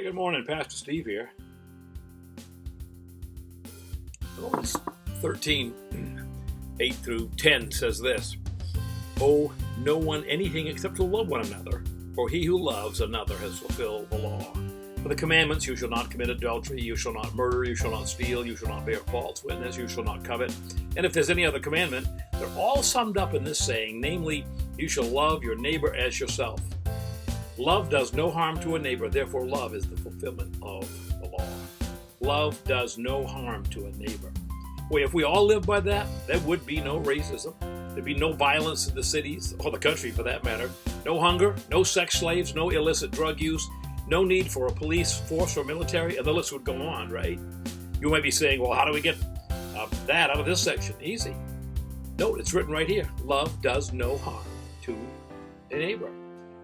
Good morning, Pastor Steve here. Romans 13, 8 through 10 says this: "Owe no one anything except to love one another, for he who loves another has fulfilled the law. For the commandments, you shall not commit adultery, you shall not murder, you shall not steal, you shall not bear false witness, you shall not covet. And if there's any other commandment, they're all summed up in this saying, namely, you shall love your neighbor as yourself. Love does no harm to a neighbor, therefore love is the fulfillment of the law." Love does no harm to a neighbor. Boy, if we all lived by that, there would be no racism. There'd be no violence in the cities, or the country for that matter. No hunger, no sex slaves, no illicit drug use, no need for a police force or military, and the list would go on, right? You might be saying, well, how do we get that out of this section? Easy. Note, it's written right here. Love does no harm to a neighbor.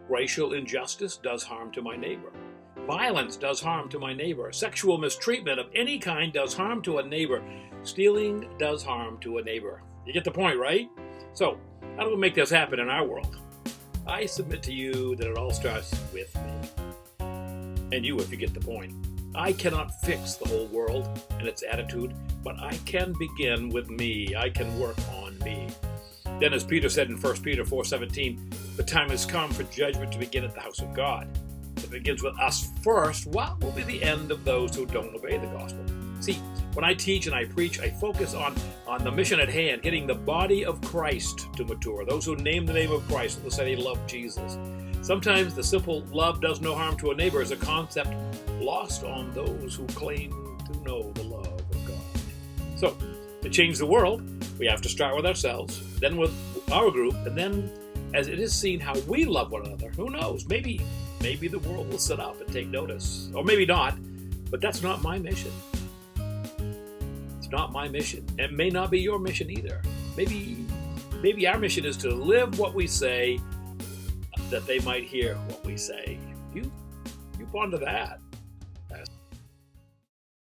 Racial injustice does harm to my neighbor. Violence does harm to my neighbor. Sexual mistreatment of any kind does harm to a neighbor. Stealing does harm to a neighbor. You get the point, right? So, how do we make this happen in our world? I submit to you that it all starts with me. And you, if you get the point. I cannot fix the whole world and its attitude, but I can begin with me. I can work on me. Then, as Peter said in 1 Peter 4:17, the time has come for judgment to begin at the house of God. If it begins with us first, what will be the end of those who don't obey the gospel? See, when I teach and I preach, I focus on the mission at hand, getting the body of Christ to mature. Those who name the name of Christ will say they love Jesus. Sometimes the simple love does no harm to a neighbor is a concept lost on those who claim to know the love of God. So, to change the world, we have to start with ourselves, then with our group, and then as it is seen how we love one another. Who knows? Maybe the world will sit up and take notice. Or maybe not, but that's not my mission. It's not my mission. It may not be your mission either. Maybe our mission is to live what we say, that they might hear what we say. You ponder that.